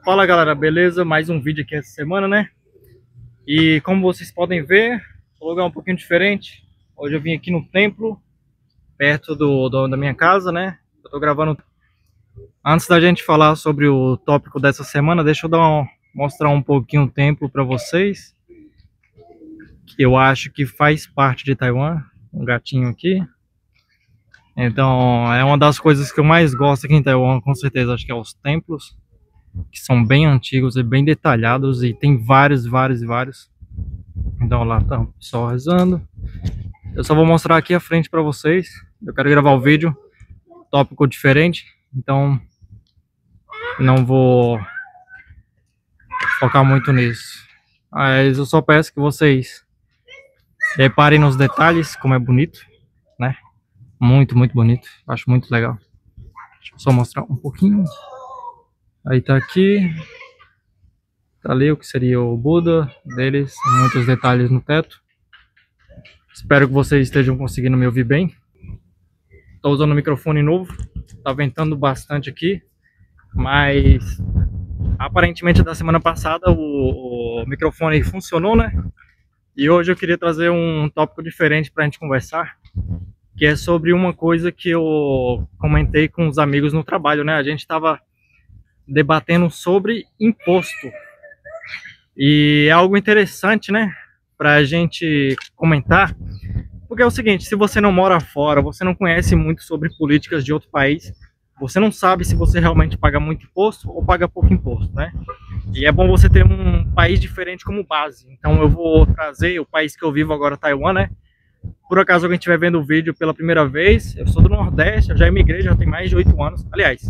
Fala galera, beleza? Mais um vídeo aqui essa semana, né? E como vocês podem ver, o lugar é um pouquinho diferente. Hoje eu vim aqui no templo, perto da minha casa, né? Eu tô gravando. Antes da gente falar sobre o tópico dessa semana, deixa eu mostrar um pouquinho o templo para vocês. Que eu acho que faz parte de Taiwan, um gatinho aqui. Então é uma das coisas que eu mais gosto aqui em Taiwan, com certeza, acho que é os templos, que são bem antigos e bem detalhados, e tem vários. Então lá tá o pessoal rezando. Eu só vou mostrar aqui a frente para vocês. Eu quero gravar o vídeo, tópico diferente, então não vou focar muito nisso. Mas eu só peço que vocês reparem nos detalhes, como é bonito, né? Muito bonito, acho muito legal. Deixa eu só mostrar um pouquinho. Aí tá aqui. Tá ali o que seria o Buda deles, muitos detalhes no teto. Espero que vocês estejam conseguindo me ouvir bem. Estou usando um microfone novo, tá ventando bastante aqui, mas aparentemente da semana passada o microfone funcionou, né? E hoje eu queria trazer um tópico diferente para a gente conversar, que é sobre uma coisa que eu comentei com os amigos no trabalho, né? A gente estava debatendo sobre imposto. E é algo interessante, né, pra gente comentar, porque é o seguinte: se você não mora fora, você não conhece muito sobre políticas de outro país, você não sabe se você realmente paga muito imposto ou paga pouco imposto, né? E é bom você ter um país diferente como base. Então eu vou trazer o país que eu vivo agora, Taiwan, né? Por acaso alguém estiver vendo o vídeo pela primeira vez, eu sou do Nordeste, eu já emigrei, já tem mais de 8 anos. Aliás,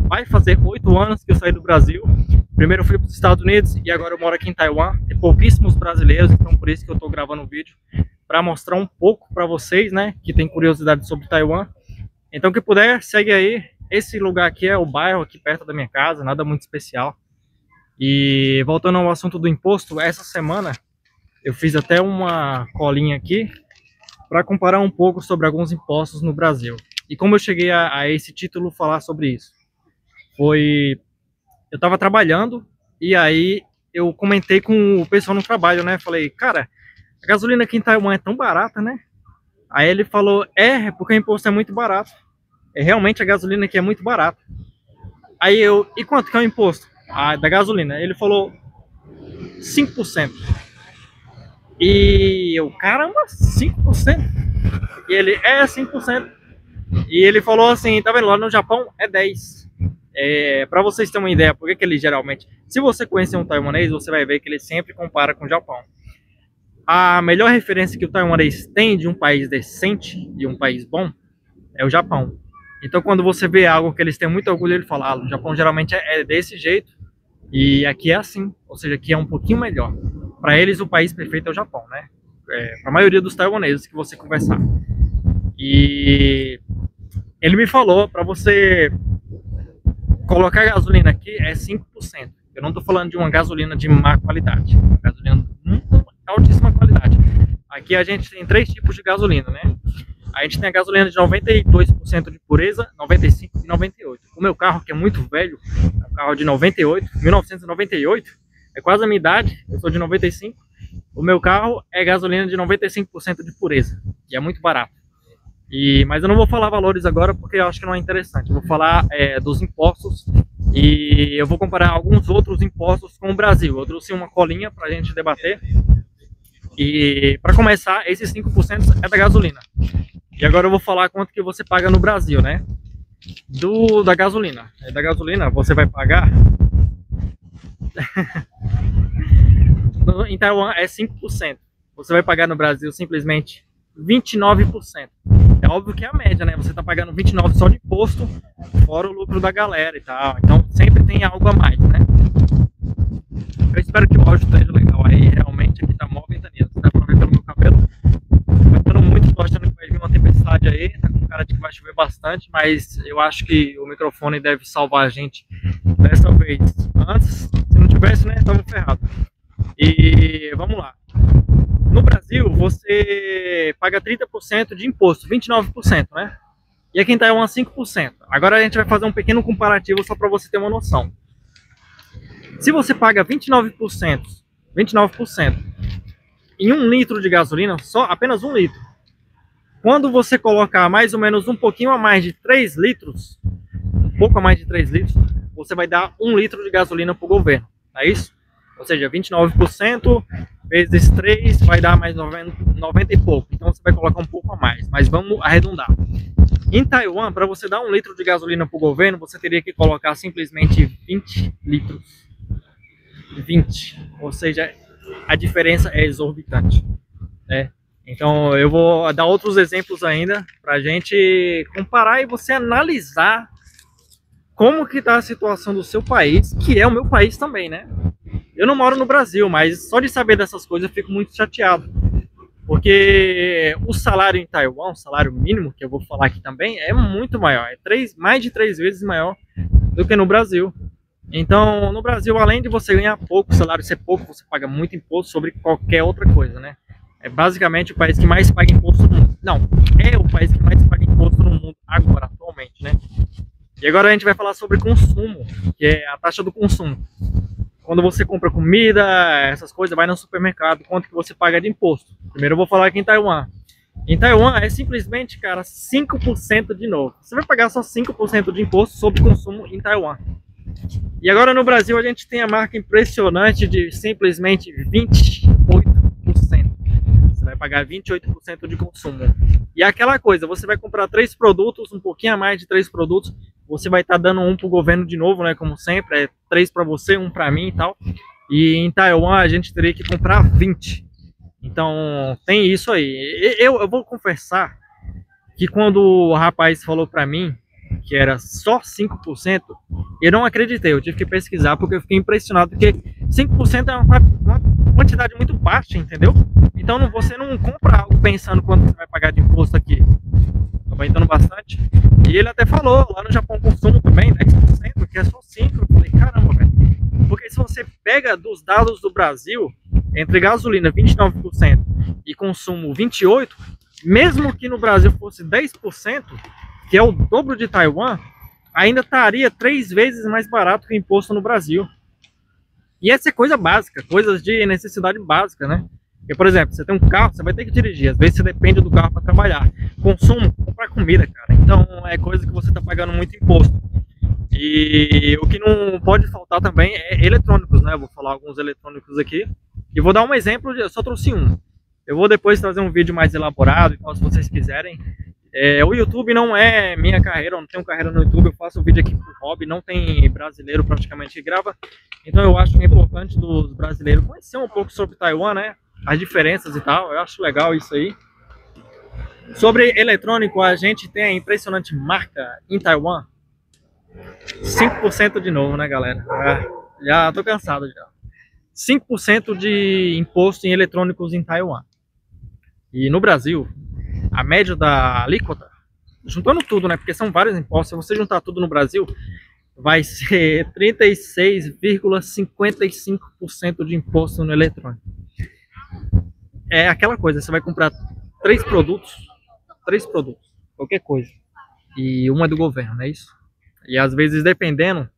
vai fazer 8 anos que eu saí do Brasil. Primeiro eu fui para os Estados Unidos e agora eu moro aqui em Taiwan. Tem pouquíssimos brasileiros, então por isso que eu estou gravando o vídeo, para mostrar um pouco para vocês, né, que tem curiosidade sobre Taiwan. Então, que puder, segue aí. Esse lugar aqui é o bairro aqui perto da minha casa, nada muito especial. E voltando ao assunto do imposto, essa semana eu fiz até uma colinha aqui para comparar um pouco sobre alguns impostos no Brasil. E como eu cheguei a esse título falar sobre isso? Eu estava trabalhando e aí eu comentei com o pessoal no trabalho, né? Falei, cara, a gasolina aqui em Taiwan é tão barata, né? Aí ele falou, é porque o imposto é muito barato. É, realmente a gasolina aqui é muito barata. Aí e quanto que é o imposto da gasolina? Ele falou 5%. E eu, caramba, 5%? E ele, 5%. E ele falou assim, tá vendo, lá no Japão é 10%. Para vocês terem uma ideia, porque que ele geralmente, se você conhecer um taiwanês, você vai ver que ele sempre compara com o Japão. A melhor referência que o taiwanês tem de um país decente, de um país bom, é o Japão. Então quando você vê algo que eles têm muito orgulho, ele fala, o Japão geralmente é desse jeito, e aqui é assim, ou seja, aqui é um pouquinho melhor. Para eles o país perfeito é o Japão, né? Para a maioria dos taiwaneses que você conversar. E ele me falou, para você colocar gasolina aqui é 5%. Eu não estou falando de uma gasolina de má qualidade, uma gasolina de altíssima qualidade. Aqui a gente tem 3 tipos de gasolina, né? A gente tem a gasolina de 92% de pureza, 95% e 98%. O meu carro, que é muito velho, é um carro de 1998, é quase a minha idade, eu sou de 95. O meu carro é gasolina de 95% de pureza, e é muito barato. Mas eu não vou falar valores agora porque eu acho que não é interessante. Eu vou falar dos impostos e eu vou comparar alguns outros impostos com o Brasil. Eu trouxe uma colinha para a gente debater. E para começar, esses 5% é da gasolina. E agora eu vou falar quanto que você paga no Brasil, né? Da gasolina. Da gasolina você vai pagar... Em Taiwan é 5%. Você vai pagar no Brasil simplesmente 29%. É óbvio que é a média, né? Você tá pagando 29% só de imposto, fora o lucro da galera e tal. Então sempre tem algo a mais, né? Eu espero que o áudio esteja legal aí. Realmente aqui tá mó ventania. Dá pra ver pelo meu cabelo. Vai estando muito, tô achando que vai vir uma tempestade aí. Tá com cara de que vai chover bastante, mas eu acho que o microfone deve salvar a gente dessa vez. Antes, se não tivesse, né? Tava ferrado. E vamos lá. No Brasil, você paga 30% de imposto, 29%, né? E aqui em Taiwan, 5%. Agora a gente vai fazer um pequeno comparativo só para você ter uma noção. Se você paga 29% em 1 litro de gasolina, só apenas 1 litro. Quando você colocar mais ou menos um pouquinho a mais de 3 litros, um pouco a mais de 3 litros, você vai dar 1 litro de gasolina para o governo, não é isso? Ou seja, 29% vezes 3 vai dar mais 90 e pouco. Então você vai colocar um pouco a mais, mas vamos arredondar. Em Taiwan, para você dar 1 litro de gasolina para o governo, você teria que colocar simplesmente 20 litros. 20, ou seja, a diferença é exorbitante, né? Então eu vou dar outros exemplos ainda para a gente comparar e você analisar como que está a situação do seu país, que é o meu país também, né? Eu não moro no Brasil, mas só de saber dessas coisas eu fico muito chateado. Porque o salário em Taiwan, o salário mínimo, que eu vou falar aqui também, é muito maior. É mais de 3 vezes maior do que no Brasil. Então, no Brasil, além de você ganhar pouco, o salário ser pouco, você paga muito imposto sobre qualquer outra coisa, né? É basicamente o país que mais paga imposto no mundo. Não, é o país que mais paga imposto no mundo agora, atualmente, né? E agora a gente vai falar sobre consumo, que é a taxa do consumo. Quando você compra comida, essas coisas, vai no supermercado, quanto que você paga de imposto? Primeiro eu vou falar aqui em Taiwan. Em Taiwan é simplesmente, cara, 5% de novo. Você vai pagar só 5% de imposto sobre consumo em Taiwan. E agora no Brasil a gente tem a marca impressionante de simplesmente 28%. Você vai pagar 28% de consumo. E aquela coisa, você vai comprar 3 produtos, um pouquinho a mais de 3 produtos, você vai estar dando um para o governo de novo, né? Como sempre, é 3 para você, 1 para mim e tal. E em Taiwan a gente teria que comprar 20. Então tem isso aí. Eu vou confessar que quando o rapaz falou para mim que era só 5%, eu não acreditei, eu tive que pesquisar porque eu fiquei impressionado, porque 5% é uma quantidade muito baixa, entendeu? Então você não compra algo pensando quanto você vai pagar de imposto aqui. Tá aumentando bastante. E ele até falou, lá no Japão consumo também 10%, que é só 5%. Eu falei, caramba, velho. Porque se você pega dos dados do Brasil, entre gasolina 29% e consumo 28%, mesmo que no Brasil fosse 10%, que é o dobro de Taiwan, ainda estaria 3 vezes mais barato que o imposto no Brasil. E essa é coisa básica, coisas de necessidade básica, né? Porque, por exemplo, você tem um carro, você vai ter que dirigir, às vezes você depende do carro para trabalhar. Consumo, comprar comida, cara. Então é coisa que você está pagando muito imposto. E o que não pode faltar também é eletrônicos, né? Eu vou falar alguns eletrônicos aqui. E vou dar um exemplo, eu só trouxe um. Eu vou depois trazer um vídeo mais elaborado, então se vocês quiserem. O YouTube não é minha carreira, eu não tenho carreira no YouTube, eu faço vídeo aqui por hobby, não tem brasileiro praticamente que grava. Então eu acho importante dos brasileiros conhecer um pouco sobre Taiwan, né? As diferenças e tal, eu acho legal isso aí. Sobre eletrônico, a gente tem a impressionante marca em Taiwan. 5% de novo, né, galera? Já tô cansado já. 5% de imposto em eletrônicos em Taiwan. E no Brasil, a média da alíquota, juntando tudo, né? Porque são vários impostos. Se você juntar tudo no Brasil, vai ser 36,55% de imposto no eletrônico. É aquela coisa, você vai comprar 3 produtos, qualquer coisa, e uma é do governo, não é isso? E às vezes, dependendo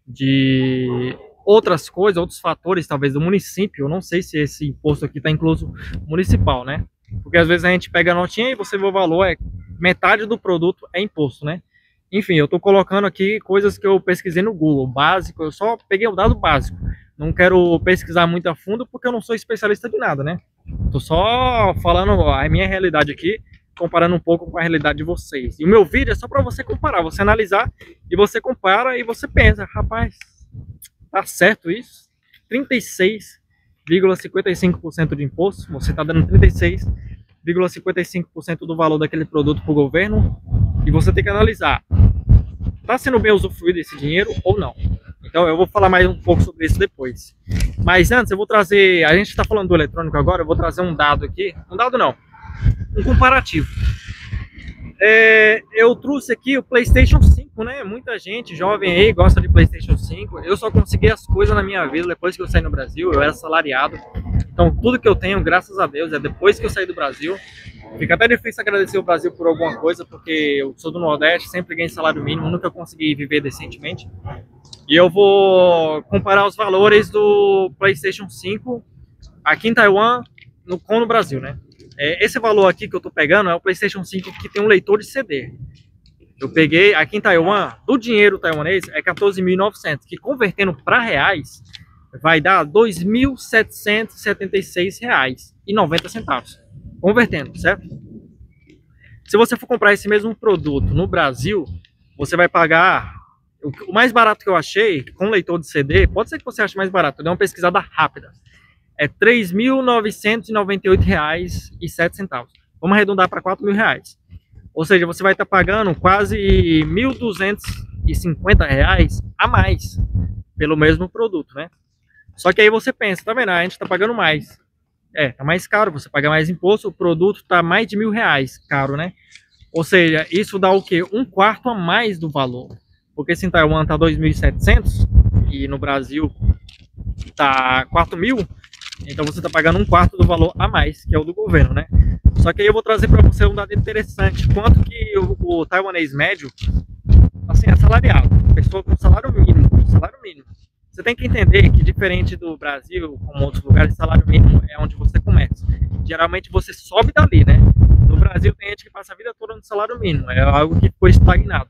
de outras coisas, outros fatores, talvez do município, eu não sei se esse imposto aqui está incluso municipal, né? Porque às vezes a gente pega a notinha e você vê o valor, metade do produto é imposto, né? Enfim, eu tô colocando aqui coisas que eu pesquisei no Google, básico, eu só peguei o dado básico. Não quero pesquisar muito a fundo porque eu não sou especialista de nada, né? Tô só falando a minha realidade aqui, comparando um pouco com a realidade de vocês. E o meu vídeo é só para você comparar, você analisar e você compara e você pensa, rapaz, tá certo isso? 36,55% de imposto, você tá dando 36,55% do valor daquele produto pro governo e você tem que analisar, tá sendo bem usufruído esse dinheiro ou não? Então eu vou falar mais um pouco sobre isso depois. Mas antes eu vou trazer, a gente está falando do eletrônico agora, eu vou trazer um dado aqui, um dado não, um comparativo. Eu trouxe aqui o PlayStation 5, né? Muita gente jovem aí gosta de PlayStation 5. Eu só consegui as coisas na minha vida depois que eu saí no Brasil, eu era assalariado. Então tudo que eu tenho, graças a Deus, é depois que eu saí do Brasil. Fica até difícil agradecer o Brasil por alguma coisa, porque eu sou do Nordeste, sempre ganhei salário mínimo, nunca consegui viver decentemente. E eu vou comparar os valores do PlayStation 5 aqui em Taiwan com no Brasil, né? Esse valor aqui que eu tô pegando é o PlayStation 5 que tem um leitor de CD. Eu peguei aqui em Taiwan, do dinheiro taiwanês, é 14.900, que convertendo para reais vai dar R$ 2.776,90. Convertendo, certo? Se você for comprar esse mesmo produto no Brasil, você vai pagar o mais barato que eu achei, com leitor de CD, pode ser que você ache mais barato, eu dei uma pesquisada rápida, é R$ 3.998,07. Vamos arredondar para R$ 4.000. Ou seja, você vai estar pagando quase R$ 1.250 a mais pelo mesmo produto, né? Só que aí você pensa, tá vendo? A gente tá pagando mais. Tá mais caro, você paga mais imposto, o produto tá mais de R$ 1.000 caro, né? Ou seja, isso dá o quê? Um quarto a mais do valor. Porque se em Taiwan tá 2.700 e no Brasil tá 4.000, então você tá pagando um quarto do valor a mais, que é o do governo, né? Só que aí eu vou trazer para você um dado interessante, quanto que o taiwanês médio, assim, assalariado, pessoa com salário mínimo, Você tem que entender que diferente do Brasil, como outros lugares, salário mínimo é onde você começa. Geralmente você sobe dali, né? No Brasil tem gente que passa a vida toda no salário mínimo, é algo que ficou estagnado.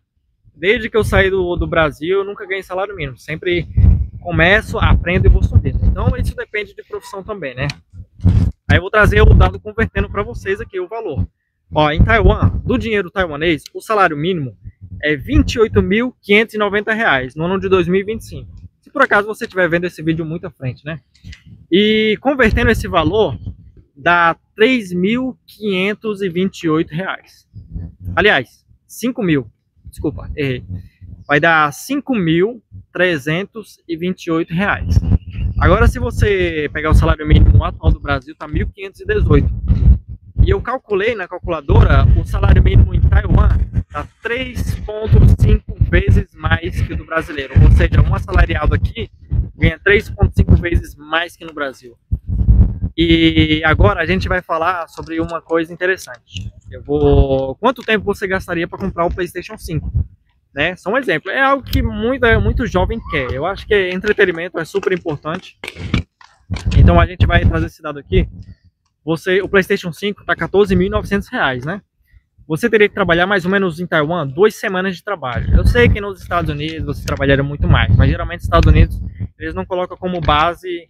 Desde que eu saí do Brasil, eu nunca ganhei salário mínimo, sempre começo, aprendo e vou subindo. Então isso depende de profissão também, né? Aí eu vou trazer o dado convertendo para vocês aqui o valor. Ó, em Taiwan, do dinheiro taiwanês, o salário mínimo é R$ 28.590 no ano de 2025. Se por acaso você estiver vendo esse vídeo muito à frente, né? E convertendo esse valor, dá R$ 3.528. Aliás, 5.000. Desculpa, errei. Vai dar R$ 5.328. Agora, se você pegar o salário mínimo atual do Brasil, tá 1.518. E eu calculei na calculadora, o salário mínimo em Taiwan tá 3,5 vezes mais que o do brasileiro. Ou seja, um assalariado aqui ganha 3,5 vezes mais que no Brasil. E agora a gente vai falar sobre uma coisa interessante. Quanto tempo você gastaria para comprar o PlayStation 5? Né? Só um exemplo, é algo que muito jovem quer. Eu acho que entretenimento é super importante. Então a gente vai trazer esse dado aqui. O PlayStation 5 está R$ 14.900, né? Você teria que trabalhar mais ou menos em Taiwan 2 semanas de trabalho. Eu sei que nos Estados Unidos você trabalharia muito mais, mas geralmente nos Estados Unidos eles não colocam como base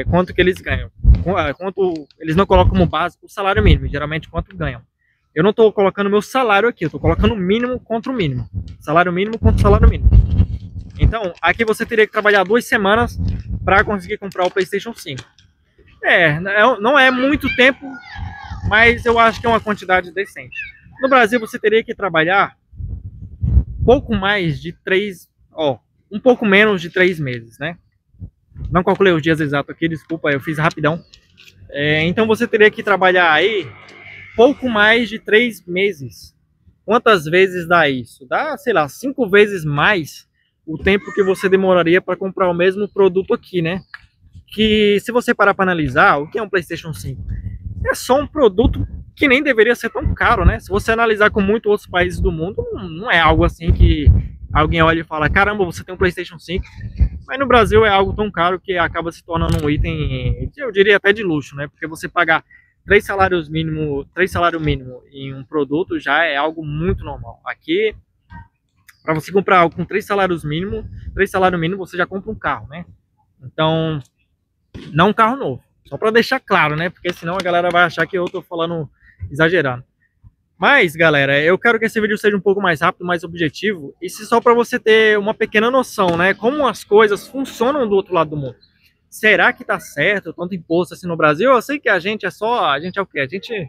quanto que eles ganham. Eles não colocam como base o salário mínimo, geralmente quanto ganham. Eu não estou colocando meu salário aqui, eu estou colocando o mínimo contra o mínimo. Salário mínimo contra o salário mínimo. Então, aqui você teria que trabalhar 2 semanas para conseguir comprar o PlayStation 5. Não é muito tempo, mas eu acho que é uma quantidade decente. No Brasil você teria que trabalhar um pouco menos de 3 meses, né? Não calculei os dias exatos aqui, desculpa, eu fiz rapidão. Então você teria que trabalhar aí pouco mais de 3 meses. Quantas vezes dá isso? Dá, sei lá, 5 vezes mais o tempo que você demoraria para comprar o mesmo produto aqui, né? Que se você parar para analisar, o que é um PlayStation 5? É só um produto que nem deveria ser tão caro, né? Se você analisar com muitos outros países do mundo, não é algo assim que alguém olha e fala, caramba, você tem um PlayStation 5. Mas no Brasil é algo tão caro que acaba se tornando um item, eu diria até de luxo, né? Porque você pagar 3 salários mínimos em um produto já é algo muito normal. Aqui, para você comprar algo com 3 salários mínimos você já compra um carro, né? Então, não um carro novo. Só para deixar claro, né? Porque senão a galera vai achar que eu tô falando exagerado. Mas, galera, eu quero que esse vídeo seja um pouco mais rápido, mais objetivo. Isso só para você ter uma pequena noção, né? Como as coisas funcionam do outro lado do mundo. Será que tá certo tanto imposto assim no Brasil? Eu sei que a gente é o quê? A gente é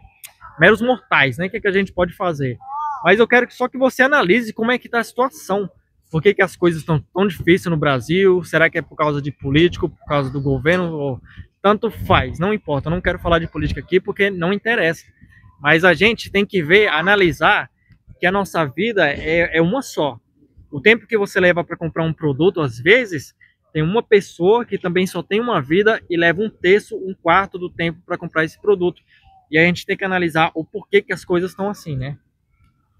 meros mortais, né? O que a gente pode fazer? Mas eu quero só que você analise como é que tá a situação. Por que as coisas estão tão difíceis no Brasil? Será que é por causa de político, por causa do governo? Ou... Tanto faz, não importa. Eu não quero falar de política aqui porque não interessa. Mas a gente tem que ver, analisar que a nossa vida é uma só. O tempo que você leva para comprar um produto, às vezes, tem uma pessoa que também só tem uma vida e leva 1/3, 1/4 do tempo para comprar esse produto. e a gente tem que analisar o porquê que as coisas estão assim, né?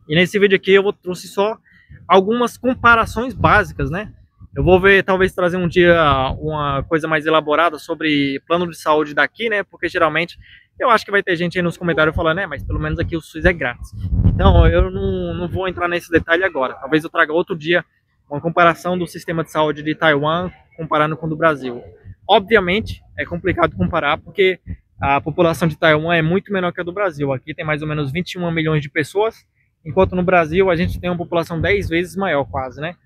E nesse vídeo aqui eu trouxe só algumas comparações básicas, né? Eu vou ver, talvez trazer um dia uma coisa mais elaborada sobre plano de saúde daqui, né? Porque geralmente eu acho que vai ter gente aí nos comentários falando, né? Mas pelo menos aqui o SUS é grátis. Então eu não vou entrar nesse detalhe agora. Talvez eu traga outro dia uma comparação do sistema de saúde de Taiwan comparando com o do Brasil. Obviamente é complicado comparar porque a população de Taiwan é muito menor que a do Brasil. Aqui tem mais ou menos 21 milhões de pessoas, enquanto no Brasil a gente tem uma população 10 vezes maior quase, né?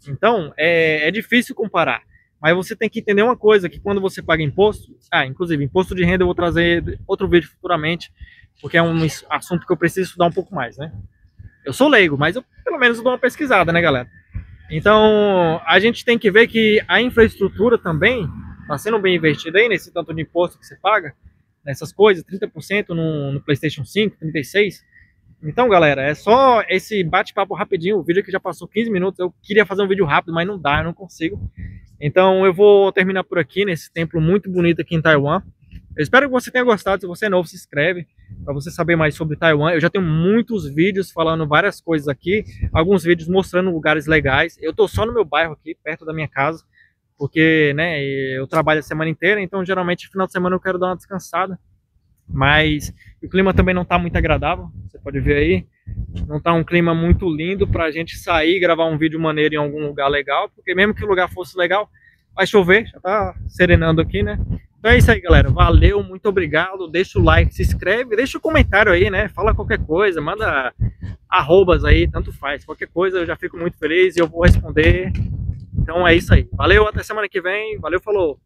Então é difícil comparar. Mas você tem que entender uma coisa, que quando você paga imposto, inclusive imposto de renda eu vou trazer outro vídeo futuramente, porque é um assunto que eu preciso estudar um pouco mais, né? Eu sou leigo, mas eu pelo menos dou uma pesquisada, né, galera? Então a gente tem que ver que a infraestrutura também está sendo bem investida aí nesse tanto de imposto que você paga, nessas coisas, 30% no PlayStation 5, 36%. Então, galera, é só esse bate-papo rapidinho. O vídeo aqui já passou 15 minutos. Eu queria fazer um vídeo rápido, mas não dá, eu não consigo. Então, eu vou terminar por aqui, nesse templo muito bonito aqui em Taiwan. Eu espero que você tenha gostado. Se você é novo, se inscreve para você saber mais sobre Taiwan. Eu já tenho muitos vídeos falando várias coisas aqui. Alguns vídeos mostrando lugares legais. Eu tô só no meu bairro aqui, perto da minha casa. Porque, né, eu trabalho a semana inteira. Então, geralmente, no final de semana eu quero dar uma descansada. Mas o clima também não está muito agradável, você pode ver aí. Não está um clima muito lindo para a gente sair e gravar um vídeo maneiro em algum lugar legal, porque mesmo que o lugar fosse legal, vai chover, já está serenando aqui, né? Então é isso aí, galera. Valeu, muito obrigado. Deixa o like, se inscreve, deixa o comentário aí, né? Fala qualquer coisa, manda arrobas aí, tanto faz. Qualquer coisa eu já fico muito feliz e eu vou responder. Então é isso aí. Valeu, até semana que vem. Valeu, falou!